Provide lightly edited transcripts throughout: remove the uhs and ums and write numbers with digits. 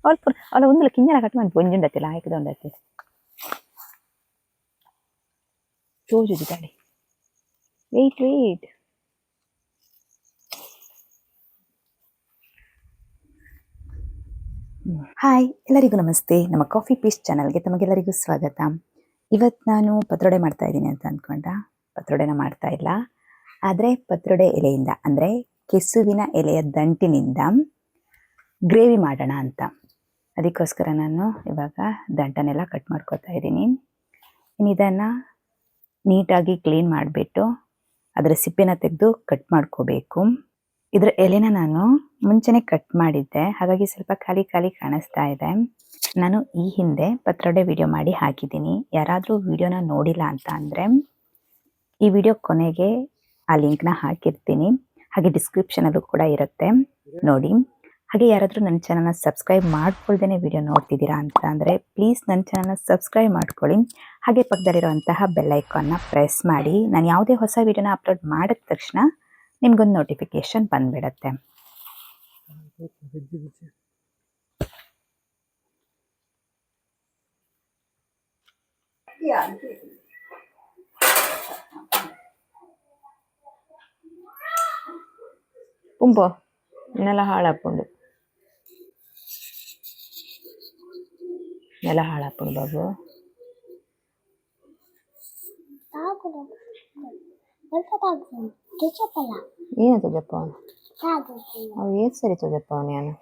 ಅವಳ ಒಂದು ಕಿಂಜಲ ಕಟ್ ಮಾಡಿ ಒಂಜುಂಡತ್ತಿಲ್ಲ ಆಯ್ಕದೊಂಡತ್ತಿ ತೋಜುದು ತಾಡಿ ವೆಯ್ಟ್ ಹಾಯ್, ಎಲ್ಲರಿಗೂ ನಮಸ್ತೆ. ನಮ್ಮ ಕಾಫಿ ಪೀಸ್ ಚಾನಲ್ಗೆ ತಮಗೆಲ್ಲರಿಗೂ ಸ್ವಾಗತ. ಇವತ್ತು ನಾನು ಪತ್ರೊಡೆ ಮಾಡ್ತಾ ಇದ್ದೀನಿ ಅಂತ ಅಂದ್ಕೊಂಡ. ಪತ್ರೊಡೆನ ಮಾಡ್ತಾ ಇಲ್ಲ, ಆದರೆ ಪತ್ರೊಡೆ ಎಲೆಯಿಂದ ಅಂದರೆ ಕೆಸುವಿನ ಎಲೆಯ ದಂಟಿನಿಂದ ಗ್ರೇವಿ ಮಾಡೋಣ ಅಂತ. ಅದಕ್ಕೋಸ್ಕರ ನಾನು ಇವಾಗ ದಂಟನೆಲ್ಲ ಕಟ್ ಮಾಡ್ಕೊತಾ ಇದ್ದೀನಿ. ಇದನ್ನು ನೀಟಾಗಿ ಕ್ಲೀನ್ ಮಾಡಿಬಿಟ್ಟು ಅದರ ಸಿಪ್ಪೆನ ತೆಗೆದು ಕಟ್ ಮಾಡ್ಕೋಬೇಕು. ಇದರ ಎಲೆನ ನಾನು ಮುಂಚೆನೇ ಕಟ್ ಮಾಡಿದ್ದೆ, ಹಾಗಾಗಿ ಸ್ವಲ್ಪ ಖಾಲಿ ಕಾಣಿಸ್ತಾ ಇದೆ. ನಾನು ಈ ಹಿಂದೆ ಪತ್ರೊಡೆ ವಿಡಿಯೋ ಮಾಡಿ ಹಾಕಿದ್ದೀನಿ. ಯಾರಾದರೂ ವಿಡಿಯೋನ ನೋಡಿಲ್ಲ ಅಂತ ಅಂದರೆ ಈ ವಿಡಿಯೋ ಕೊನೆಗೆ ಆ ಲಿಂಕ್ನ ಹಾಕಿರ್ತೀನಿ, ಹಾಗೆ ಡಿಸ್ಕ್ರಿಪ್ಷನಲ್ಲೂ ಕೂಡ ಇರುತ್ತೆ, ನೋಡಿ. ಹಾಗೆ ಯಾರಾದರೂ ನನ್ನ ಚಾನಲ್ನ ಸಬ್ಸ್ಕ್ರೈಬ್ ಮಾಡ್ಕೊಳ್ದೇ ವಿಡಿಯೋ ನೋಡ್ತಿದ್ದೀರಾ ಅಂತ ಅಂದರೆ ಪ್ಲೀಸ್ ನನ್ನ ಚಾನಲ್ನ ಸಬ್ಸ್ಕ್ರೈಬ್ ಮಾಡ್ಕೊಳ್ಳಿ. ಹಾಗೆ ಪಕ್ಕದಲ್ಲಿರುವಂತಹ ಬೆಲ್ ಐಕಾನ್ನ ಪ್ರೆಸ್ ಮಾಡಿ. ನಾನು ಯಾವುದೇ ಹೊಸ ವಿಡಿಯೋನ ಅಪ್ಲೋಡ್ ಮಾಡಿದ ತಕ್ಷಣ ನಿಮ್ಗೊಂದು ನೋಟಿಫಿಕೇಶನ್ ಬಂದ್ಬಿಡತ್ತೆ. ಪುಂಪು ನೆಲ ಹಾಳಾಪುಂಡು ಬಾಬು. ಏನು ತುಜಪ್ಪ ಅವು ಏನ್ ಸರಿ ತುಜಪ್ಪ ನಾನು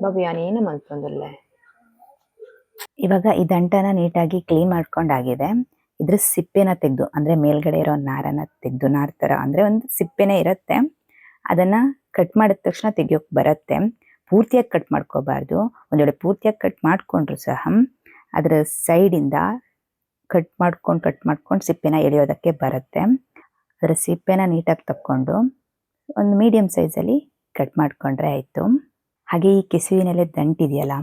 ಬಾಬು ಯಾನೇನು ಮಲ್ಕೊಂಡಲ್ಲ. ಇವಾಗ ಈ ದಂಟನ ನೀಟಾಗಿ ಕ್ಲೀನ್ ಮಾಡ್ಕೊಂಡಾಗಿದೆ. ಇದ್ರ ಸಿಪ್ಪೆನ ತೆಗೆದು ಅಂದರೆ ಮೇಲ್ಗಡೆ ಇರೋ ನಾರನ್ನ ತೆಗೆದು, ನಾರ್ ಥರ ಅಂದರೆ ಒಂದು ಸಿಪ್ಪೆನೇ ಇರುತ್ತೆ, ಅದನ್ನ ಕಟ್ ಮಾಡಿದ ತಕ್ಷಣ ತೆಗಿಯೋಕೆ ಬರುತ್ತೆ. ಪೂರ್ತಿಯಾಗಿ ಕಟ್ ಮಾಡ್ಕೋಬಾರ್ದು. ಒಂದು ವೇಳೆ ಪೂರ್ತಿಯಾಗಿ ಕಟ್ ಮಾಡಿಕೊಂಡ್ರು ಸಹ ಅದರ ಸೈಡಿಂದ ಕಟ್ ಮಾಡ್ಕೊಂಡು ಸಿಪ್ಪೆನ ಎಳೆಯೋದಕ್ಕೆ ಬರುತ್ತೆ. ಅದರ ಸಿಪ್ಪೆನ ನೀಟಾಗಿ ತಕ್ಕೊಂಡು ಒಂದು ಮೀಡಿಯಮ್ ಸೈಜಲ್ಲಿ ಕಟ್ ಮಾಡಿಕೊಂಡ್ರೆ ಆಯಿತು. ಹಾಗೆ ಈ ಕೆಸುವಿನೆಲೆ ದಂಟಿದೆಯಲ್ಲ,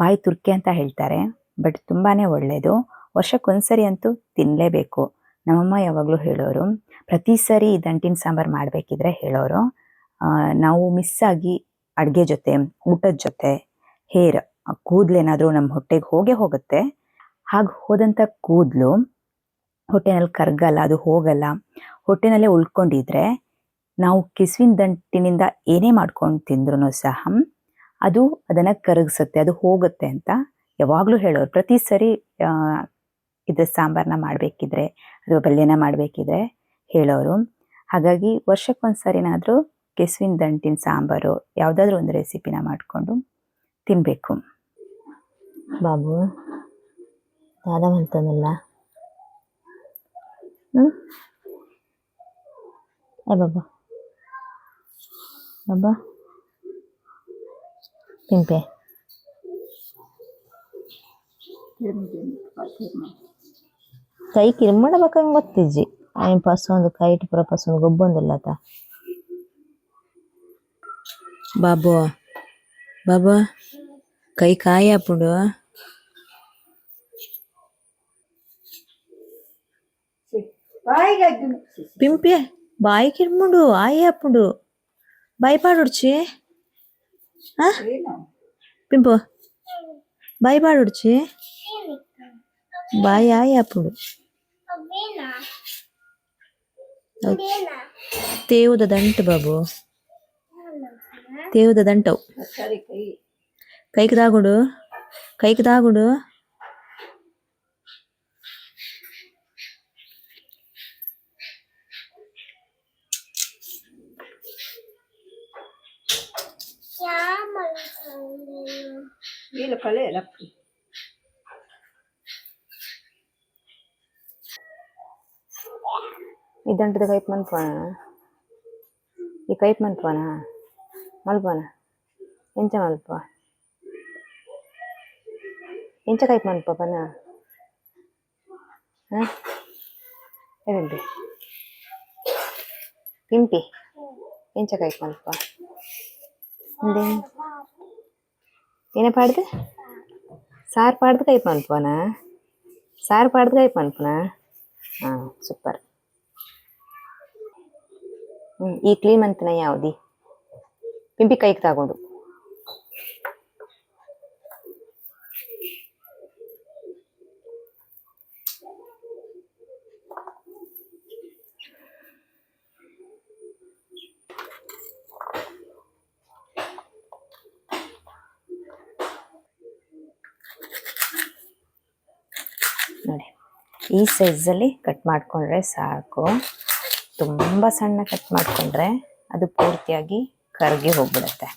ಬಾಯಿ ತುರ್ಕೆ ಅಂತ ಹೇಳ್ತಾರೆ, ಬಟ್ ತುಂಬಾ ಒಳ್ಳೆಯದು. ವರ್ಷಕ್ಕೊಂದ್ಸರಿ ಅಂತೂ ತಿನ್ನಲೇಬೇಕು. ನಮ್ಮಮ್ಮ ಯಾವಾಗಲೂ ಹೇಳೋರು, ಪ್ರತಿ ಸರಿ ಈ ದಂಟಿನ ಸಾಂಬಾರು ಮಾಡಬೇಕಿದ್ರೆ ಹೇಳೋರು, ನಾವು ಮಿಸ್ಸಾಗಿ ಅಡುಗೆ ಜೊತೆ, ಊಟದ ಜೊತೆ ಹೇರ್ ಕೂದಲೇನಾದರೂ ನಮ್ಮ ಹೊಟ್ಟೆಗೆ ಹೋಗುತ್ತೆ. ಹಾಗೆ ಹೋದಂಥ ಕೂದಲು ಹೊಟ್ಟೆನಲ್ಲಿ ಕರಗಲ್ಲ, ಅದು ಹೋಗಲ್ಲ, ಹೊಟ್ಟೆನಲ್ಲೇ ಉಳ್ಕೊಂಡಿದ್ರೆ ನಾವು ಕೆಸುವಿನ ದಂಟಿನಿಂದ ಏನೇ ಮಾಡ್ಕೊಂಡು ತಿಂದ್ರೂ ಸಹ ಅದು ಅದನ್ನು ಕರಗಿಸುತ್ತೆ, ಅದು ಹೋಗುತ್ತೆ ಅಂತ ಯಾವಾಗಲೂ ಹೇಳೋರು. ಪ್ರತಿ ಸರಿ ಇದ್ರ ಸಾಂಬಾರನ್ನ ಮಾಡಬೇಕಿದ್ರೆ ಅಥವಾ ಪಲ್ಯನ ಮಾಡಬೇಕಿದ್ರೆ ಹೇಳೋರು. ಹಾಗಾಗಿ ವರ್ಷಕ್ಕೊಂದ್ಸರಿನಾದರೂ ಕೆಸುವಿನ ದಂಟಿನ ಸಾಂಬಾರು ಯಾವುದಾದ್ರೂ ಒಂದು ರೆಸಿಪಿನ ಮಾಡಿಕೊಂಡು ತಿನ್ನಬೇಕು. ಬಾಬು ದಾದ ಅಂತಂದಲ್ಲ ಬಾಬಾ ಬಾಬಾ ತಿಂಪೆ ಕೈ ಕಿರ್ಮಡಬೇಕಂಗೆ ಗೊತ್ತಿಜ್ಜಿ ఆయన పసందు కైట్ పుర పసందు గొబ్బొందుల్లత బాబు బాబా కై కాయ అప్పుడు పింపే బాయి కిర్ముడు ఆయ అప్పుడు భయపడుచి పింపు భయపడుచి బాయ్ ఆయ అప్పుడు ತೇವುದ ದಂಟು ಬಾಬು, ತೇವುದ ದಂಟವು ಕೈಗೆ ತಾಗುಡು ಇದಂಟದ ಕೈಪ್ ಮನ್ಪೋಣ, ಈ ಕೈಪ್ ಮನ್ಪೋಣ ಮಲ್ಪೋಣ ಎಂಚ ಮಲ್ಪ ಎಂಚ ಕೈಪ್ ಮನ್ಪನ ಹೇಳಿ ಪಿಂಪಿ ಎಂಚ ಕೈಪ್ ಮಲ್ಪ ಏನೇ ಪಾಡ್ದು ಸಾರು ಪಾಡ್ದು ಕೈಪ್ ಮನ್ಪೋಣ, ಸಾರು ಪಾಡ್ದು ಕೈಪ್ ಮನ್ಪನ ಸೂಪರ್. ಈ ಕ್ಲೀಮ್ ಅಂತನ ಯಾವ್ದಿ ಪಿಂಪಿ ಕೈಗೆ ತಗೊಂಡು ನೋಡಿ ಈ ಸೈಜಲ್ಲಿ ಕಟ್ ಮಾಡ್ಕೊಂಡ್ರೆ ಸಾಕು. ತುಂಬ ಸಣ್ಣ ಕಟ್ ಮಾಡ್ಕೊಂಡ್ರೆ ಅದು ಪೂರ್ತಿಯಾಗಿ ಕರಗಿ ಹೋಗ್ಬಿಡುತ್ತೆ.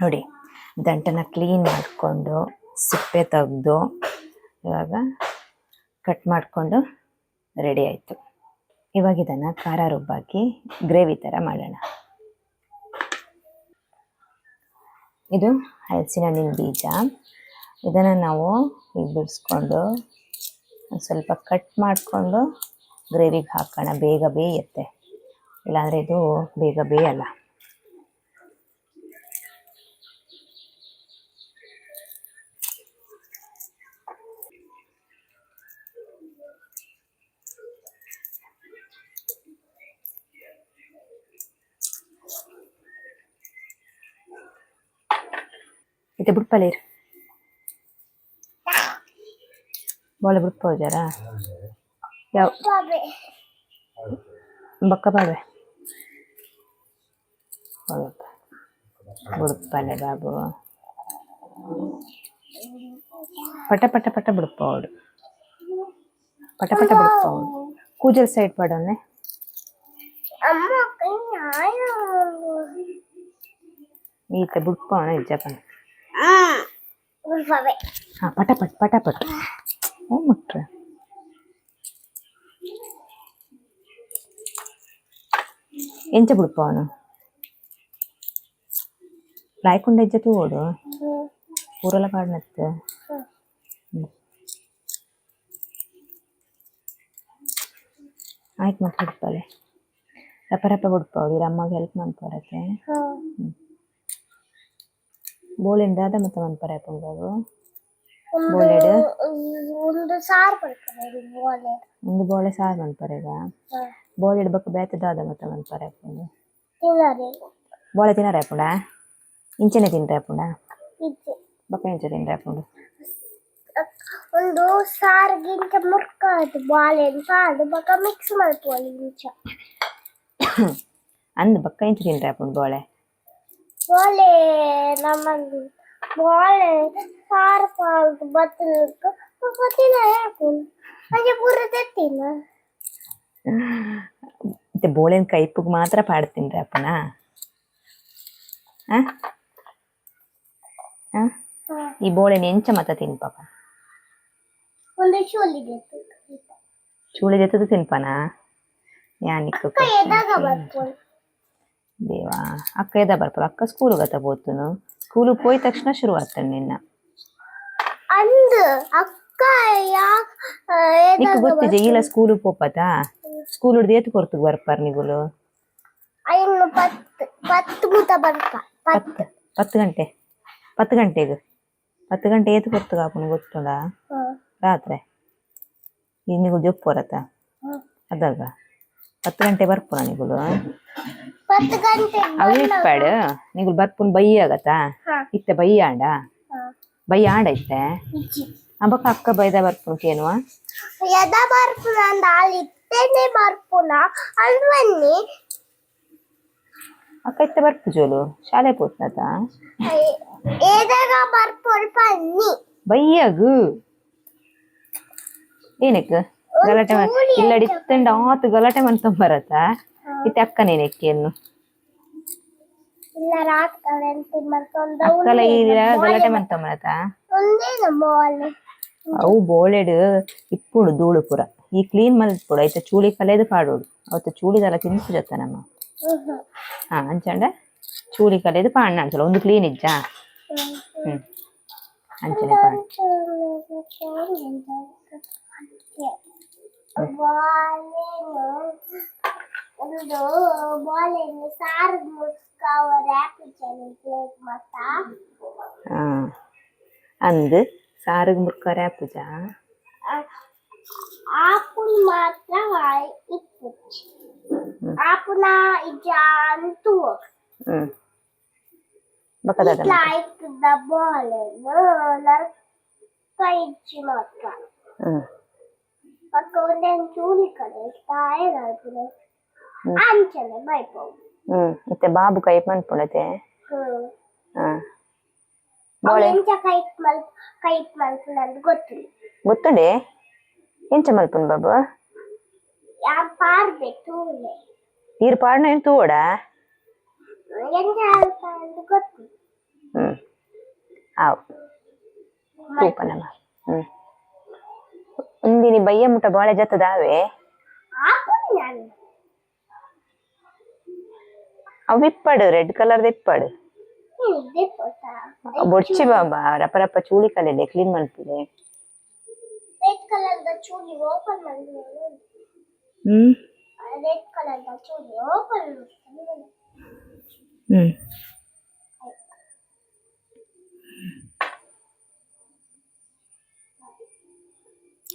ನೋಡಿ ದಂಟನ ಕ್ಲೀನ್ ಮಾಡಿಕೊಂಡು ಸಿಪ್ಪೆ ತೆಗೆದು ಇವಾಗ ಕಟ್ ಮಾಡಿಕೊಂಡು ರೆಡಿ ಆಯಿತು. ಇವಾಗ ಇದನ್ನು ಖಾರ ರುಬ್ಬಾಕಿ ಗ್ರೇವಿ ಥರ ಮಾಡೋಣ. ಇದು ಹಲಸಿನ ಹಣ್ಣಿನ ಬೀಜ. ಇದನ್ನು ನಾವು ಈಗ ಬಿಡಿಸ್ಕೊಂಡು ಸ್ವಲ್ಪ ಕಟ್ ಮಾಡಿಕೊಂಡು ಗ್ರೇವಿಗೆ ಹಾಕೋಣ. ಬೇಗ ಬೇಯುತ್ತೆ, ಇಲ್ಲಾಂದರೆ ಇದು ಬೇಗ ಬೇಯಲ್ಲ. इथे बुट पलेर बोले बुट पाव जरा या बक्का पावे बुट पले बाबू पट पट पट बुट पावड पट पट बुट पावड कूजल साइड पड़ोने अम्मा कहीं आया इते बुट पाव ना इज्जपन हाँ पटापट पटापट ओ मुट्रे ಎಂಚ ಬಿಡಪ್ಪ ಅವನು ಲಾಯ್ಕೊಂಡ ಇಜ್ಜತು ಓಡು ಊರೆಲ್ಲ ಕಾಡ್ನತ್ತೆ ಆಯ್ತು ಮತ್ತೆ ಬಿಡ್ಪಾಳೆ ರಪ್ಪ ರಪ್ಪ ಬಿಡ್ಪ ಅವ್ರು ಅಮ್ಮಗೆ ಹೆಲ್ಪ್ ಮಾಡ್ಕೊಡತ್ತೆ ಬೋಳಿಂದ ಅದ ಮತ್ತೆ ಮನ್ಪರ ಹಾಕೊಂಡಾಗ ಬೋಳೆಡು ಒಂದು ಸಾರು ಬರ್ತಾರೆ ಒಂದು ಬೋಳೆ ಸಾರು ಮನ್ಪರೆಗ ಬೋಳೆ ಇಡ್ಬೇಕು ಬೇತದಾದ ಮತ್ತೆ ಮನ್ಪರ ಹಾಕೊಂಡು ಬೋಳೆ ತಿನ್ನಾರ ಹಾಕೊಂಡ ಇಂಚೆನೆ ತಿನ್ರೆ ಹಾಕೊಂಡ ಬಕ್ಕ ಇಂಚೆ ತಿನ್ರೆ ಹಾಕೊಂಡು ಒಂದು ಸಾರಿಗಿಂತ ಮುರ್ಕಾದು ಬಾಳೆ ಸಾರು ಬಕ್ಕ ಮಿಕ್ಸ್ ಮಾಡ್ಕೊಳ್ಳಿ ಇಂಚ ಅಂದ್ ಬಕ್ಕ ಇಂಚೆ ತಿನ್ರೆ ಹಾಕೊಂಡು ಬೋಳೆ बोले नमन बोले सार साल बतल को पति ना है कौन अजे पूरे देती ना ते बोले कई पुग मात्रा पाड़तीन रे अपना हाँ हाँ ये बोले नेंच मत तीन पापा बोले चूली देते तो तीन पाना यानी को कई दागा बतल ದೇವಾ ಅಕ್ಕ ಎದ ಬರ್ಪಲ್ಲ ಅಕ್ಕ ಸ್ಕೂಲ್ ಗತ ಹೋಗ್ತನು ಸ್ಕೂಲ್ ಹೋದ ತಕ್ಷಣ ಶುರು ಆಗ್ತಾನೆ ನಿನ್ನ ಅಂದ ಅಕ್ಕ ನಿಕ್ ಗೊತ್ತಿದೆ ಇಲ್ಲ ಸ್ಕೂಲ್ ಹೋಗ್ಪತ ಸ್ಕೂಲ್ ಹಿಡ್ದು ಏತು ಕೊರ್ತು ಬರ್ಪಾರ ನಿಗುಲು ಐನು 10 ಮುತ ಬರ್ಪ 10 ಗಂಟೆ 10 ಗಂಟೆಗೆ 10 ಗಂಟೆ ಏತು ಕೊರ್ತು ಹಾಕೊಂಡು ಗೊತ್ತುಂಡ ರಾತ್ರಿ ಈಗ ನಿಗುಲು ಜೊಪ್ಪು ಬರತ್ತ ಅದಾಗ 10 ಗಂಟೆ ಬರ್ಪುನ ನಿಗುಲು 10 ಗಂಟೆ ಅವಿಟ್ಪಾಡು ನಿಗುಲು ಬರ್ಪುನ್ ಬೈ ಆಗತ್ತಾ ಇತ್ತೆ ಬೈ ಆಂಡ ಬೈ ಆಂಡ ಇತ್ತೆ ಅಬ್ಬಕ್ಕ ಅಕ್ಕ ಬೈದ ಬರ್ಪುನ್ ಕೇನುವ ಯದ ಬರ್ಪುನ ಅಂದ ಅಲ್ಲಿ ಇತ್ತೆನೆ ಬರ್ಪುನ ಅಲ್ವನ್ನಿ ಅಕ್ಕ ಇತ್ತೆ ಬರ್ಪು ಜೋಲು ಶಾಲೆ ಪೋತ್ನತ ಏದಾಗ ಬರ್ಪುನ್ ಪನ್ನಿ ಬೈಯಗು ಏನಕ್ಕೆ ಗಲಾಟೆ ಇಲ್ಲಡಿ ಇತ್ತಂಡ ಆತು ಗಲಾಟೆ ಮಂತ ಬರತ್ತ ಇತ್ತೆ ಅಕ್ಕ ನೇನೆಕ್ಕೇನು ಅಕ್ಕಲ ಈ ಗಲಾಟೆ ಮಂತ ಬರತ್ತ ಅವು ಬೋಳೆಡು ಇಪ್ಪುಡು ಧೂಳು ಪುರ ಈ ಕ್ಲೀನ್ ಮಲ್ಪೊಡು ಐತೆ ಚೂಳಿ ಕಲೆದು ಪಾಡೋಡು ಅವತ್ತು ಚೂಳಿದೆಲ್ಲ ತಿನ್ಸು ಜೊತ್ತ ನಮ್ಮ ಹಾ ಅಂಚಂಡ ಚೂಳಿ ಕಲೆದು ಪಾಡ್ ನಾಡ್ಸಲ್ಲ ಒಂದು ಕ್ಲೀನ್ ಇಜ್ಜಾ ಅಂಚನೆ ಪಾಡು ಅಂದ್ ಸಾರಿಗೆ ಮುರ್ಕರೆ ಆಪುಜ ಆಪುನ್ ಮಾತ್ರ ಇಪ್ಪುಜಿ ಆಪುನ ಇಜಾಂತು ಬಕದಾದ ಲೈಕ್ ದ ಬಾಲೆನು ನರ್ಕ ಇಜ್ಜಿ ಮಾತ್ರ ಪಕ್ಕ ಒಂದೇನು ಚೂಲಿ ಕಡೆ ತಾಯಿ ನಲ್ಪುನೆ ಅಂಚನೆ ಬೈಪೋ ಮತ್ತೆ ಬಾಬು ಕೈ ಮನ್ಪುಳತೆ ಎಂಚ ಕೈಟ್ ಮಲ್ಪುನ ಅಂತ ಗೊತ್ತಿಲ್ಲ ಗೊತ್ತುಂಡೆ ಎಂಚ ಮಲ್ಪುನ್ ಬಾಬು ಯಾ ಪಾರ್ದೆ ತೂಲೆ ಈರ್ ಪಾಡ್ನ ಏನು ತೂಡ ಎಂಚ ಅಂತ ಗೊತ್ತಿಲ್ಲ ಆವ್ ತೂಪನಮ್ಮ ಒಂದಿನಿ ಬಯ್ಯ ಮುಟ ಬಾಳೆ ಜತ್ತದಾವೆ ಅವು ಇಪ್ಪಡು ರೆಡ್ ಕಲರ್ದ ಇಪ್ಪಡು ಬೊಡ್ಚಿ ಬಾಬಾ ರಪ ರಪ ಚೂಳಿ ಕಲೆಲೆ ಕ್ಲೀನ್ ಮಲ್ಪುಲೆ ರೆಡ್ ಕಲರ್ ದ ಚೂಲಿ ಓಪನ್ ಮಾಡಿದ್ರು ರೆಡ್ ಕಲರ್ ದ ಚೂಲಿ ಓಪನ್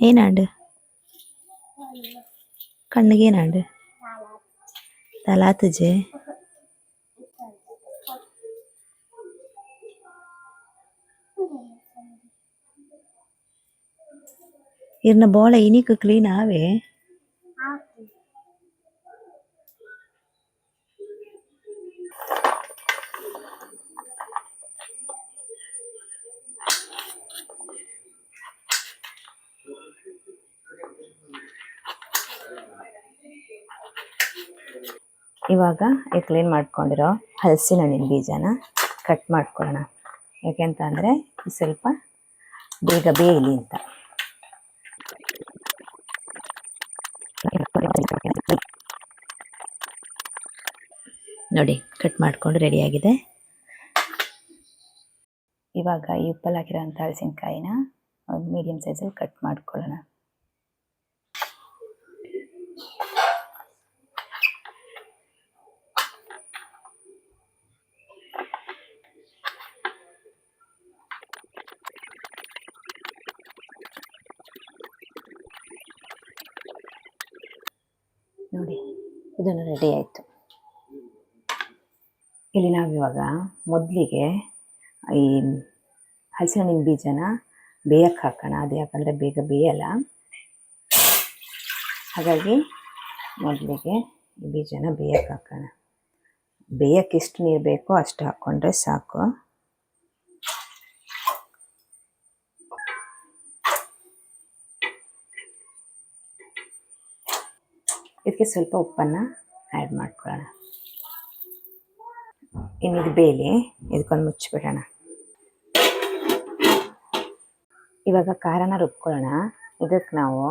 ಏನಾಂಡು ಕಣ್ಣಿಗೆ ಏನಾಂಡು ತಲಾತುಜೆ ಇರ್ನ ಬೋಳ ಇನಿಕ್ ಕ್ಲೀನ್ ಆವೆ ಇವಾಗ ಈ ಕ್ಲೀನ್ ಮಾಡ್ಕೊಂಡಿರೋ ಹಲಸಿನ ಹಣ್ಣಿನ ಬೀಜನ ಕಟ್ ಮಾಡ್ಕೊಳ್ಳೋಣ ಯಾಕೆಂತ ಅಂದರೆ ಸ್ವಲ್ಪ ಬೇಗ ಬೇಯಲಿ ಅಂತ ನೋಡಿ ಕಟ್ ಮಾಡ್ಕೊಂಡು ರೆಡಿಯಾಗಿದೆ ಇವಾಗ ಈ ಉಪ್ಪಲ್ಲಿ ಹಾಕಿರೋಂಥ ಹಲಸಿನಕಾಯಿನ ಒಂದು ಮೀಡಿಯಮ್ ಸೈಜಲ್ಲಿ ಕಟ್ ಮಾಡ್ಕೊಳ್ಳೋಣ ನೋಡಿ ಇದನ್ನು ರೆಡಿ ಆಯಿತು ಇಲ್ಲಿ ನಾವಿವಾಗ ಮೊದಲಿಗೆ ಈ ಹಲಸಿನ ಹಣ್ಣಿನ ಬೀಜನ ಬೇಯಕ್ಕೆ ಹಾಕೋಣ ಅದು ಯಾಕಂದರೆ ಬೇಗ ಬೇಯಲ್ಲ ಹಾಗಾಗಿ ಮೊದಲಿಗೆ ಈ ಬೀಜನ ಬೇಯಕ್ಕೆ ಹಾಕೋಣ ಬೇಯಕ್ಕೆ ಎಷ್ಟು ನೀರು ಬೇಕೋ ಅಷ್ಟು ಹಾಕ್ಕೊಂಡ್ರೆ ಸಾಕು ಇದಕ್ಕೆ ಸ್ವಲ್ಪ ಉಪ್ಪನ್ನು ಆ್ಯಡ್ ಮಾಡ್ಕೊಳ್ಳೋಣ ಇನ್ನಿದು ಬೇಲಿ ಇದಕ್ಕೊಂದು ಮುಚ್ಚಿಬಿಡೋಣ ಇವಾಗ ಖಾರನ ರುಬ್ಕೊಳ್ಳೋಣ ಇದಕ್ಕೆ ನಾವು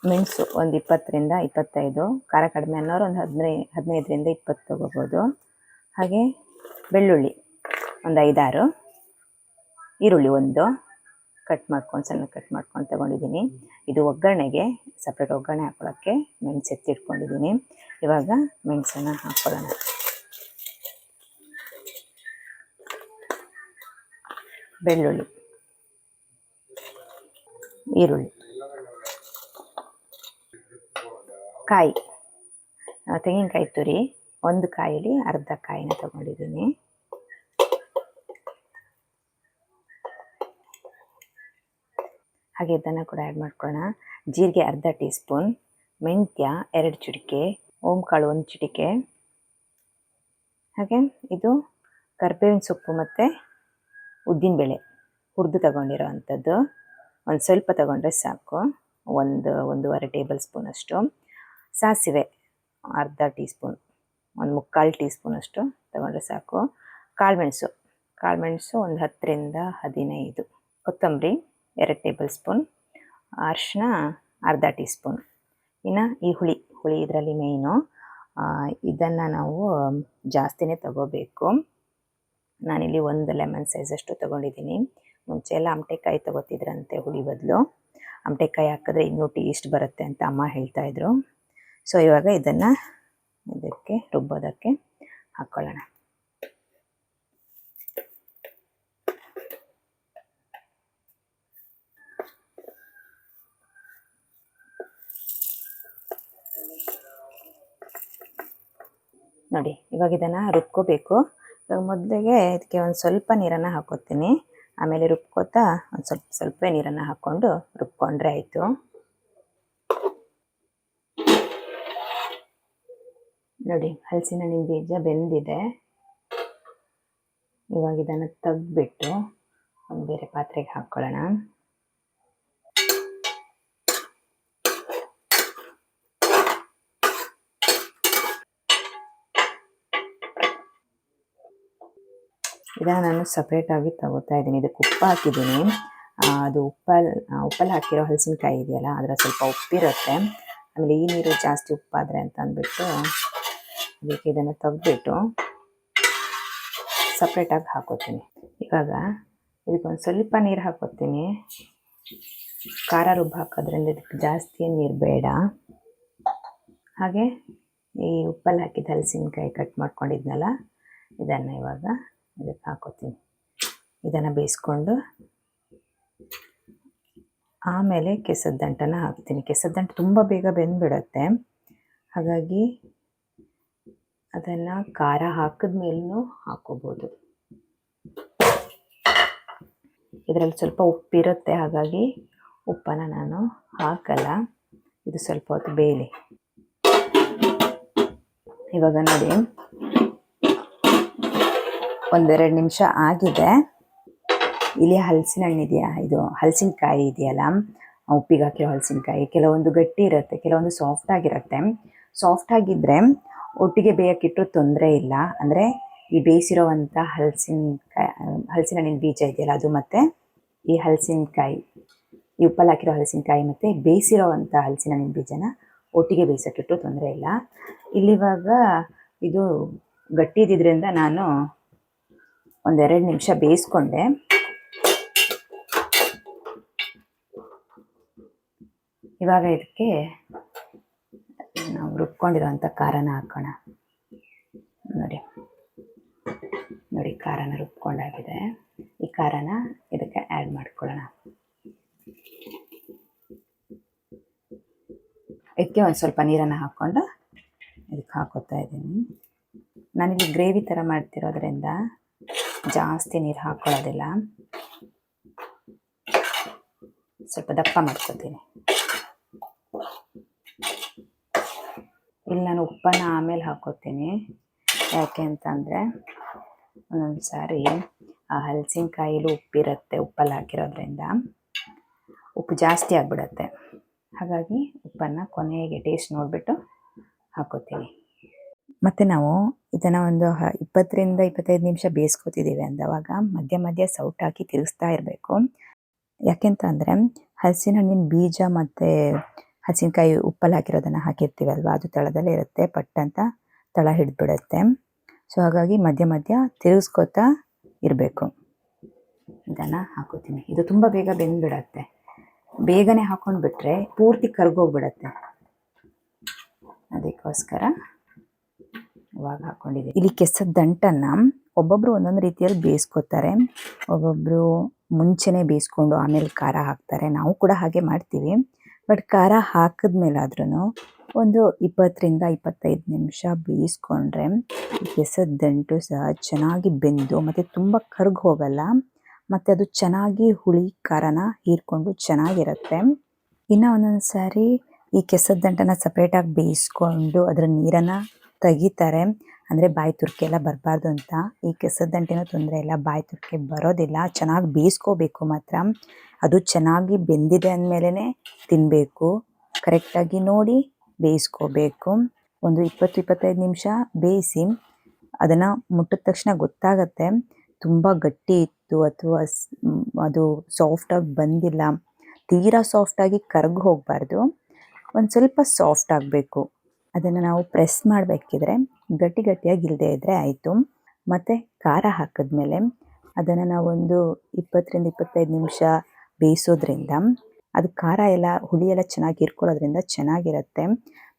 ಮೆಣಸು ಒಂದು 20ರಿಂದ 25 ಖಾರ ಕಡಿಮೆ ಅನ್ನೋರು ಒಂದು 15ರಿಂದ 20 ತೊಗೋಬೋದು ಹಾಗೆ ಬೆಳ್ಳುಳ್ಳಿ ಒಂದು 5-6 ಈರುಳ್ಳಿ ಒಂದು ಕಟ್ ಮಾಡ್ಕೊಂಡು ಸಣ್ಣ ಕಟ್ ಮಾಡ್ಕೊಂಡು ತಗೊಂಡಿದ್ದೀನಿ ಇದು ಒಗ್ಗರಣೆಗೆ ಸಪ್ರೇಟ್ ಒಗ್ಗರಣೆ ಹಾಕೊಳ್ಳೋಕ್ಕೆ ಮೆಣಸು ಎತ್ತಿಟ್ಕೊಂಡಿದ್ದೀನಿ ಇವಾಗ ಮೆಣಸನ್ನು ಹಾಕ್ಕೊಳ್ಳೋಣ ಬೆಳ್ಳುಳ್ಳಿ ಈರುಳ್ಳಿ ಕಾಯಿ ತೆಂಗಿನಕಾಯಿ ತುರಿ ಒಂದು ಕಾಯಿಲಿ ಅರ್ಧ ಕಾಯಿನ ತಗೊಂಡಿದ್ದೀನಿ ಹಾಗೆ ಇದನ್ನು ಕೂಡ ಆ್ಯಡ್ ಮಾಡ್ಕೊಳ್ಳೋಣ ಜೀರಿಗೆ ಅರ್ಧ ಟೀ ಸ್ಪೂನ್ ಮೆಂತ್ಯ 2 ಚಿಟಿಕೆ ಓಂಕಾಳು 1 ಚಿಟಿಕೆ ಹಾಗೆ ಇದು ಕರಿಬೇವಿನ ಸೊಪ್ಪು ಮತ್ತು ಉದ್ದಿನಬೇಳೆ ಹುರಿದು ತಗೊಂಡಿರೋ ಅಂಥದ್ದು ಒಂದು ಸ್ವಲ್ಪ ತಗೊಂಡ್ರೆ ಸಾಕು ಒಂದೂವರೆ ಟೇಬಲ್ ಸ್ಪೂನ್ ಅಷ್ಟು ಸಾಸಿವೆ ಅರ್ಧ ಟೀ ಸ್ಪೂನ್ ಒಂದು 3/4 ಟೀ ಸ್ಪೂನ್ ಅಷ್ಟು ತಗೊಂಡ್ರೆ ಸಾಕು ಕಾಳುಮೆಣಸು ಒಂದು 10ರಿಂದ 15 ಕೊತ್ತಂಬರಿ 2 ಟೇಬಲ್ ಸ್ಪೂನ್ ಅರಿಶಿನ ಅರ್ಧ ಟೀ ಸ್ಪೂನ್. ಇನ್ನು ಈ ಹುಳಿ ಇದರಲ್ಲಿ ಮೇಯ್ನು. ಇದನ್ನು ನಾವು ಜಾಸ್ತಿನೇ ತಗೋಬೇಕು. ನಾನಿಲ್ಲಿ 1 ಲೆಮನ್ ಸೈಜಷ್ಟು ತೊಗೊಂಡಿದ್ದೀನಿ. ಮುಂಚೆ ಎಲ್ಲ ಆಮಟೆಕಾಯಿ ತೊಗೋತಿದ್ರಂತೆ ಹುಳಿ ಬದಲು. ಆಮಟೆಕಾಯಿ ಹಾಕಿದ್ರೆ ಇನ್ನೂ ಟೇಸ್ಟ್ ಬರುತ್ತೆ ಅಂತ ಅಮ್ಮ ಹೇಳ್ತಾಯಿದ್ರು. ಸೊ ಇವಾಗ ಇದನ್ನು ಇದಕ್ಕೆ ರುಬ್ಬೋದಕ್ಕೆ ಹಾಕ್ಕೊಳ್ಳೋಣ. ನೋಡಿ, ಇವಾಗ ಇದನ್ನು ರುಬ್ಕೋಬೇಕು. ಇವಾಗ ಮೊದಲಿಗೆ ಇದಕ್ಕೆ ಒಂದು ಸ್ವಲ್ಪ ನೀರನ್ನು ಹಾಕ್ಕೋತೀನಿ. ಆಮೇಲೆ ರುಬ್ಕೋತಾ ಒಂದು ಸ್ವಲ್ಪ ನೀರನ್ನು ಹಾಕ್ಕೊಂಡು ರುಬ್ಕೊಂಡ್ರೆ ಆಯಿತು. ನೋಡಿ, ಹಲಸಿನ ಹಣ್ಣಿನ ಬೀಜ ಬೆಂದಿದೆ. ಇವಾಗ ಇದನ್ನು ತೆಗೆದ್ಬಿಟ್ಟು ಒಂದು ಬೇರೆ ಪಾತ್ರೆಗೆ ಹಾಕ್ಕೊಳ್ಳೋಣ. ಇದನ್ನು ನಾನು ಸಪ್ರೇಟಾಗಿ ತಗೋತಾ ಇದ್ದೀನಿ. ಇದಕ್ಕೆ ಉಪ್ಪು ಹಾಕಿದ್ದೀನಿ. ಅದು ಉಪ್ಪಲ್ಲಿ ಹಾಕಿರೋ ಹಲಸಿನಕಾಯಿ ಇದೆಯಲ್ಲ, ಅದರ ಸ್ವಲ್ಪ ಉಪ್ಪಿರುತ್ತೆ. ಆಮೇಲೆ ಈ ನೀರು ಜಾಸ್ತಿ ಉಪ್ಪಾದರೆ ಅಂತ ಅಂದ್ಬಿಟ್ಟು ಅದಕ್ಕೆ ಇದನ್ನು ತೆಗೆದ್ಬಿಟ್ಟು ಸಪ್ರೇಟಾಗಿ ಹಾಕೋತೀನಿ. ಇವಾಗ ಇದಕ್ಕೊಂದು ಸ್ವಲ್ಪ ನೀರು ಹಾಕೋತೀನಿ. ಖಾರ ರುಬ್ಬ ಹಾಕೋದ್ರಿಂದ ಇದಕ್ಕೆ ಜಾಸ್ತಿ ನೀರು ಬೇಡ. ಹಾಗೆ ಈ ಉಪ್ಪಲ್ಲಿ ಹಾಕಿದ ಹಲಸಿನಕಾಯಿ ಕಟ್ ಮಾಡ್ಕೊಂಡಿದ್ನಲ್ಲ, ಇದನ್ನು ಇವಾಗ ಇದಕ್ಕೆ ಹಾಕೋತೀನಿ. ಇದನ್ನು ಬೇಯಿಸ್ಕೊಂಡು ಆಮೇಲೆ ಕೆಸದ ದಂಟನ್ನು ಹಾಕ್ತೀನಿ. ಕೆಸದ ದಂಟು ತುಂಬ ಬೇಗ ಬೆಂದ್ಬಿಡುತ್ತೆ. ಹಾಗಾಗಿ ಅದನ್ನು ಖಾರ ಹಾಕಿದ ಮೇಲೂ ಹಾಕೋಬೋದು. ಇದರಲ್ಲಿ ಸ್ವಲ್ಪ ಉಪ್ಪಿರುತ್ತೆ, ಹಾಗಾಗಿ ಉಪ್ಪನ್ನು ನಾನು ಹಾಕಲ್ಲ. ಇದು ಸ್ವಲ್ಪ ಹೊತ್ತು ಬೇಯಲಿ. ಇವಾಗ ನೋಡಿ, 1-2 ನಿಮಿಷ ಆಗಿದೆ. ಇಲ್ಲಿ ಹಲಸಿನ ಹಣ್ಣು ಇದೆಯಾ, ಇದು ಹಲಸಿನಕಾಯಿ ಇದೆಯಲ್ಲ, ಉಪ್ಪಿಗೆ ಹಾಕಿರೋ ಹಲಸಿನಕಾಯಿ ಕೆಲವೊಂದು ಗಟ್ಟಿ ಇರುತ್ತೆ, ಕೆಲವೊಂದು ಸಾಫ್ಟ್ ಆಗಿರುತ್ತೆ. ಸಾಫ್ಟ್ ಆಗಿದ್ದರೆ ಒಟ್ಟಿಗೆ ಬೇಯಕ್ಕಿಟ್ಟರು ತೊಂದರೆ ಇಲ್ಲ. ಅಂದರೆ ಈ ಬೇಯಿಸಿರೋವಂಥ ಹಲಸಿನ ಹಣ್ಣಿನ ಬೀಜ ಇದೆಯಲ್ಲ, ಅದು ಮತ್ತು ಈ ಹಲಸಿನಕಾಯಿ, ಈ ಉಪ್ಪಲ್ಲಿ ಹಾಕಿರೋ ಹಲಸಿನಕಾಯಿ ಮತ್ತು ಬೇಯಿಸಿರೋವಂಥ ಹಲಸಿನ ಹಣ್ಣಿನ ಬೀಜನ ಒಟ್ಟಿಗೆ ಬೇಯಿಸೋಕ್ಕಿಟ್ಟರು ತೊಂದರೆ ಇಲ್ಲ. ಇಲ್ಲಿವಾಗ ಇದು ಗಟ್ಟಿ ಇದ್ದಿದ್ದರಿಂದ ನಾನು 1-2 ನಿಮಿಷ ಬೇಯಿಸ್ಕೊಂಡೆ. ಇವಾಗ ಇದಕ್ಕೆ ನಾವು ರುಬ್ಕೊಂಡಿರೋಂಥ ಖಾರನ ಹಾಕೋಣ. ನೋಡಿ ಖಾರನ ರುಬ್ಕೊಂಡಾಗಿದೆ. ಈ ಖಾರನ ಇದಕ್ಕೆ ಆ್ಯಡ್ ಮಾಡ್ಕೊಳ್ಳೋಣ. ಇದಕ್ಕೆ ಒಂದು ಸ್ವಲ್ಪ ನೀರನ್ನು ಹಾಕ್ಕೊಂಡು ಇದಕ್ಕೆ ಹಾಕೋತಾ ಇದ್ದೀನಿ. ನಾನಿಲ್ಲಿ ಗ್ರೇವಿ ಥರ ಮಾಡ್ತಿರೋದ್ರಿಂದ ಜಾಸ್ತಿ ನೀರು ಹಾಕ್ಕೊಳ್ಳೋದಿಲ್ಲ, ಸ್ವಲ್ಪ ದಪ್ಪ ಮಾಡ್ಕೊತೀನಿ. ಇಲ್ಲಿ ನಾನು ಉಪ್ಪನ್ನು ಆಮೇಲೆ ಹಾಕೋತೀನಿ. ಯಾಕೆ ಅಂತಂದರೆ ಒಂದೊಂದು ಸಾರಿ ಆ ಹಲಸಿನಕಾಯಿಲೂ ಉಪ್ಪಿರುತ್ತೆ, ಉಪ್ಪಲ್ಲಿ ಹಾಕಿರೋದ್ರಿಂದ ಉಪ್ಪು ಜಾಸ್ತಿ ಆಗಿಬಿಡತ್ತೆ. ಹಾಗಾಗಿ ಉಪ್ಪನ್ನು ಕೊನೆಗೆ ಟೇಸ್ಟ್ ನೋಡಿಬಿಟ್ಟು ಹಾಕೋತೀನಿ. ಮತ್ತು ನಾವು ಇದನ್ನು ಒಂದು 20-25 ನಿಮಿಷ ಬೇಯಿಸ್ಕೊತಿದ್ದೀವಿ ಅಂದವಾಗ ಮಧ್ಯ ಮಧ್ಯ ಸೌಟ್ ಹಾಕಿ ತಿರುಗಿಸ್ತಾ ಇರಬೇಕು. ಯಾಕೆಂತ ಅಂದರೆ ಹಲಸಿನ ಹಣ್ಣಿನ ಬೀಜ ಮತ್ತು ಹಲಸಿನಕಾಯಿ ಉಪ್ಪಲ್ಲಿ ಹಾಕಿರೋದನ್ನು ಹಾಕಿರ್ತೀವಲ್ವ, ಅದು ತಳದಲ್ಲೇ ಇರುತ್ತೆ, ಪಟ್ಟಂತ ತಳ ಹಿಡಿದ್ಬಿಡುತ್ತೆ. ಸೊ ಹಾಗಾಗಿ ಮಧ್ಯ ಮಧ್ಯ ತಿರುಗಿಸ್ಕೊತಾ ಇರಬೇಕು. ಇದನ್ನು ಹಾಕೋತೀನಿ. ಇದು ತುಂಬ ಬೇಗ ಬೆಂದ್ಬಿಡತ್ತೆ. ಬೇಗನೆ ಹಾಕ್ಕೊಂಡು ಬಿಟ್ಟರೆ ಪೂರ್ತಿ ಕರ್ಗೋಗ್ಬಿಡತ್ತೆ. ಅದಕ್ಕೋಸ್ಕರ ಇವಾಗ ಹಾಕ್ಕೊಂಡಿದ್ದೀನಿ. ಇಲ್ಲಿ ಕೆಸದ ದಂಟನ್ನು ಒಬ್ಬೊಬ್ಬರು ಒಂದೊಂದು ರೀತಿಯಲ್ಲಿ ಬೇಯಿಸ್ಕೊತಾರೆ. ಒಬ್ಬೊಬ್ಬರು ಮುಂಚೆನೇ ಬೇಯಿಸ್ಕೊಂಡು ಆಮೇಲೆ ಖಾರ ಹಾಕ್ತಾರೆ. ನಾವು ಕೂಡ ಹಾಗೆ ಮಾಡ್ತೀವಿ. ಬಟ್ ಖಾರ ಹಾಕಿದ್ಮೇಲಾದ್ರೂ ಒಂದು 20-25 ನಿಮಿಷ ಬೇಯಿಸ್ಕೊಂಡ್ರೆ ಕೆಸದ ದಂಟು ಸಹ ಚೆನ್ನಾಗಿ ಬೆಂದು ಮತ್ತು ತುಂಬ ಕರ್ಗ್ ಹೋಗಲ್ಲ. ಮತ್ತು ಅದು ಚೆನ್ನಾಗಿ ಹುಳಿ ಖಾರನ ಹೀರ್ಕೊಂಡು ಚೆನ್ನಾಗಿರುತ್ತೆ. ಇನ್ನು ಒಂದೊಂದು ಸಾರಿ ಈ ಕೆಸದ ದಂಟನ್ನು ಸಪ್ರೇಟಾಗಿ ಬೇಯಿಸ್ಕೊಂಡು ಅದರ ನೀರನ್ನು ತೆಗಿತಾರೆ. ಅಂದರೆ ಬಾಯಿ ತುರ್ಕೆ ಎಲ್ಲ ಬರಬಾರ್ದು ಅಂತ. ಈ ಕೆಸದ ದಂಟೇನೂ ತೊಂದರೆ ಇಲ್ಲ, ಬಾಯಿ ತುರ್ಕೆ ಬರೋದಿಲ್ಲ. ಚೆನ್ನಾಗಿ ಬೇಯಿಸ್ಕೋಬೇಕು ಮಾತ್ರ. ಅದು ಚೆನ್ನಾಗಿ ಬೆಂದಿದೆ ಅಂದಮೇಲೆ ತಿನ್ನಬೇಕು. ಕರೆಕ್ಟಾಗಿ ನೋಡಿ ಬೇಯಿಸ್ಕೋಬೇಕು. ಒಂದು 20-25 ನಿಮಿಷ ಬೇಯಿಸಿ ಅದನ್ನು ಮುಟ್ಟಿದ ತಕ್ಷಣ ಗೊತ್ತಾಗತ್ತೆ ತುಂಬ ಗಟ್ಟಿ ಇತ್ತು ಅಥವಾ ಅದು ಸಾಫ್ಟಾಗಿ ಬಂದಿಲ್ಲ, ತೀರಾ ಸಾಫ್ಟಾಗಿ ಕರಗಿ ಹೋಗಬಾರ್ದು, ಒಂದು ಸ್ವಲ್ಪ ಸಾಫ್ಟ್ ಆಗಬೇಕು. ಅದನ್ನು ನಾವು ಪ್ರೆಸ್ ಮಾಡಬೇಕಿದ್ರೆ ಗಟ್ಟಿ ಗಟ್ಟಿಯಾಗಿ ಇಲ್ಲದೆ ಇದ್ದರೆ ಆಯಿತು. ಮತ್ತು ಖಾರ ಹಾಕಿದ್ಮೇಲೆ ಅದನ್ನು ನಾವೊಂದು 20-25 ನಿಮಿಷ ಬೇಯಿಸೋದ್ರಿಂದ ಅದು ಖಾರ ಎಲ್ಲ ಹುಳಿ ಎಲ್ಲ ಚೆನ್ನಾಗಿ ಹೀರ್ಕೊಳ್ಳೋದ್ರಿಂದ ಚೆನ್ನಾಗಿರುತ್ತೆ.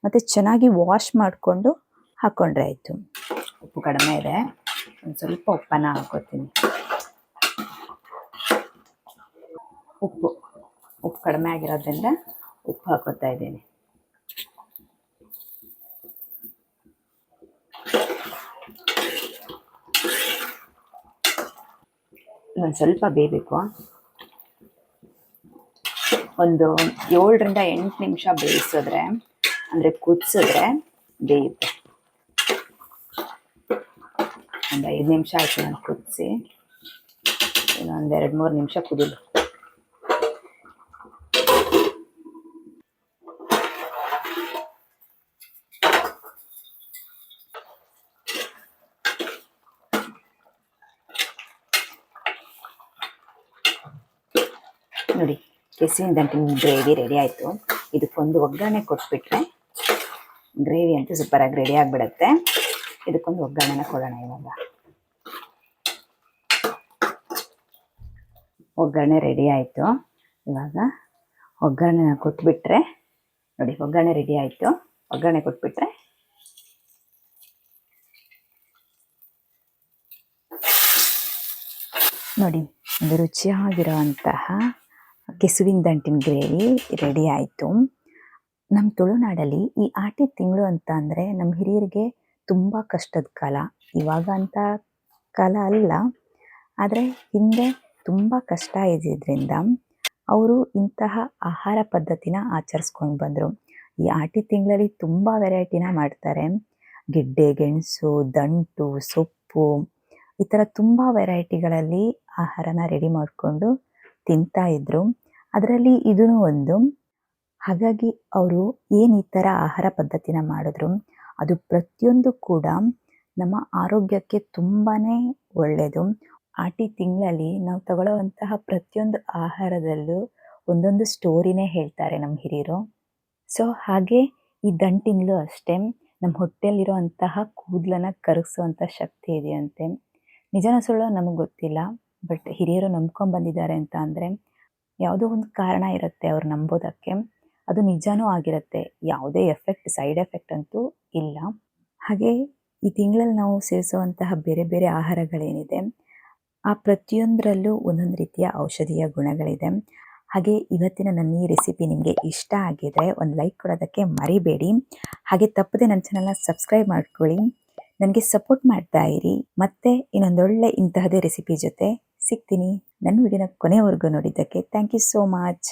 ಮತ್ತು ಚೆನ್ನಾಗಿ ವಾಶ್ ಮಾಡಿಕೊಂಡು ಹಾಕ್ಕೊಂಡ್ರೆ ಆಯಿತು. ಉಪ್ಪು ಕಡಿಮೆ ಇದೆ, ಒಂದು ಸ್ವಲ್ಪ ಉಪ್ಪನ್ನು ಹಾಕ್ಕೋತೀನಿ. ಉಪ್ಪು ಕಡಿಮೆ ಆಗಿರೋದ್ರಿಂದ ಉಪ್ಪು ಹಾಕೋತಾ ಇದ್ದೀನಿ. ಒಂದು ಸ್ವಲ್ಪ ಬೇಯಬೇಕು, ಒಂದು 7-8 ನಿಮಿಷ ಬೇಯಿಸಿದ್ರೆ ಅಂದರೆ ಕುದಿಸಿದ್ರೆ ಬೇಯುತ್ತೆ. ಒಂದು 5 ನಿಮಿಷ ಆಯಿತು ನಾನು ಕುದಿಸಿ, ಇನ್ನೊಂದು 2-3 ನಿಮಿಷ ಕುದಿಲಿ. ನೋಡಿ, ಕೆಸುವಿನ ದಂಟಿನ ಗ್ರೇವಿ ರೆಡಿ ಆಯಿತು. ಇದಕ್ಕೊಂದು ಒಗ್ಗರಣೆ ಕೊಟ್ಬಿಟ್ರೆ ಗ್ರೇವಿ ಅಂತೂ ಸೂಪರಾಗಿ ರೆಡಿ ಆಗಿಬಿಡುತ್ತೆ. ಇದಕ್ಕೊಂದು ಒಗ್ಗರಣೆನ ಕೊಡೋಣ. ಒಗ್ಗರಣೆ ರೆಡಿ ಆಯಿತು. ಇವಾಗ ಒಗ್ಗರಣೆನ ಕೊಟ್ಬಿಟ್ರೆ ನೋಡಿ, ಒಗ್ಗರಣೆ ರೆಡಿ ಆಯಿತು. ಒಗ್ಗರಣೆ ಕೊಟ್ಬಿಟ್ರೆ ನೋಡಿ, ಒಂದು ರುಚಿಯಾಗಿರೋಂತಹ ಕೆಸುವಿನ ದಂಟಿನ ಗ್ರೇವಿ ರೆಡಿ ಆಯಿತು. ನಮ್ಮ ತುಳುನಾಡಲ್ಲಿ ಈ ಆಟಿ ತಿಂಗಳು ಅಂತ ಅಂದರೆ ನಮ್ಮ ಹಿರಿಯರಿಗೆ ತುಂಬ ಕಷ್ಟದ ಕಾಲ. ಇವಾಗ ಅಂತ ಕಾಲ ಅಲ್ಲ, ಆದರೆ ಹಿಂದೆ ತುಂಬ ಕಷ್ಟ ಇದ್ದಿದ್ದರಿಂದ ಅವರು ಇಂತಹ ಆಹಾರ ಪದ್ಧತಿನ ಆಚರಿಸ್ಕೊಂಡು ಬಂದರು. ಈ ಆಟಿ ತಿಂಗಳಲ್ಲಿ ತುಂಬ ವೆರೈಟಿನ ಮಾಡ್ತಾರೆ. ಗೆಡ್ಡೆ ಗೆಣಸು, ದಂಟು, ಸೊಪ್ಪು, ಈ ಥರ ತುಂಬ ವೆರೈಟಿಗಳಲ್ಲಿ ಆಹಾರನ ರೆಡಿ ಮಾಡಿಕೊಂಡು ತಿಂತಾ ಇದ್ರು. ಅದರಲ್ಲಿ ಇದೂ ಒಂದು. ಹಾಗಾಗಿ ಅವರು ಏನು ಈ ಥರ ಆಹಾರ ಪದ್ಧತಿನ ಮಾಡಿದ್ರು, ಅದು ಪ್ರತಿಯೊಂದು ಕೂಡ ನಮ್ಮ ಆರೋಗ್ಯಕ್ಕೆ ತುಂಬಾ ಒಳ್ಳೆಯದು. ಆಟಿ ತಿಂಗಳಲ್ಲಿ ನಾವು ತಗೊಳ್ಳೋವಂತಹ ಪ್ರತಿಯೊಂದು ಆಹಾರದಲ್ಲೂ ಒಂದೊಂದು ಸ್ಟೋರಿನೇ ಹೇಳ್ತಾರೆ ನಮ್ಮ ಹಿರಿಯರು. ಸೊ ಹಾಗೆ ಈ ದಂಟಿನಲ್ಲೂ ಅಷ್ಟೇ ನಮ್ಮ ಹೊಟ್ಟೆಯಲ್ಲಿರೋ ಅಂತಹ ಕೂದಲನ್ನು ಕರಗಿಸುವಂಥ ಶಕ್ತಿ ಇದೆಯಂತೆ. ನಿಜನ ಸುಳ್ಳು ನಮಗೆ ಗೊತ್ತಿಲ್ಲ, ಬಟ್ ಹಿರಿಯರು ನಂಬ್ಕೊಂಡ್ಬಂದಿದ್ದಾರೆ ಅಂತ ಅಂದರೆ ಯಾವುದೋ ಒಂದು ಕಾರಣ ಇರುತ್ತೆ ಅವ್ರು ನಂಬೋದಕ್ಕೆ. ಅದು ನಿಜನೂ ಆಗಿರುತ್ತೆ, ಯಾವುದೇ ಸೈಡ್ ಎಫೆಕ್ಟ್ ಅಂತೂ ಇಲ್ಲ. ಹಾಗೆ ಈ ತಿಂಗಳಲ್ಲಿ ನಾವು ಸೇವಿಸುವಂತಹ ಬೇರೆ ಬೇರೆ ಆಹಾರಗಳೇನಿದೆ, ಆ ಪ್ರತಿಯೊಂದರಲ್ಲೂ ಒಂದೊಂದು ರೀತಿಯ ಔಷಧೀಯ ಗುಣಗಳಿದೆ. ಹಾಗೆ ಇವತ್ತಿನ ನನ್ನ ಈ ರೆಸಿಪಿ ನಿಮಗೆ ಇಷ್ಟ ಆಗಿದ್ರೆ ಒಂದು ಲೈಕ್ ಕೊಡೋದಕ್ಕೆ ಮರಿಬೇಡಿ. ಹಾಗೆ ತಪ್ಪದೆ ನನ್ನ ಚಾನಲ್ನ ಸಬ್ಸ್ಕ್ರೈಬ್ ಮಾಡ್ಕೊಳ್ಳಿ. ನನಗೆ ಸಪೋರ್ಟ್ ಮಾಡ್ತಾ ಇರಿ. ಮತ್ತೆ ಇನ್ನೊಂದೊಳ್ಳೆ ಇಂತಹದೇ ರೆಸಿಪಿ ಜೊತೆ ಸಿಗ್ತೀನಿ. ನನ್ನ ವಿಡಿಯೋನ ಕೊನೆವರೆಗೂ ನೋಡಿದ್ದಕ್ಕೆ ಥ್ಯಾಂಕ್ ಯು ಸೋ ಮಚ್.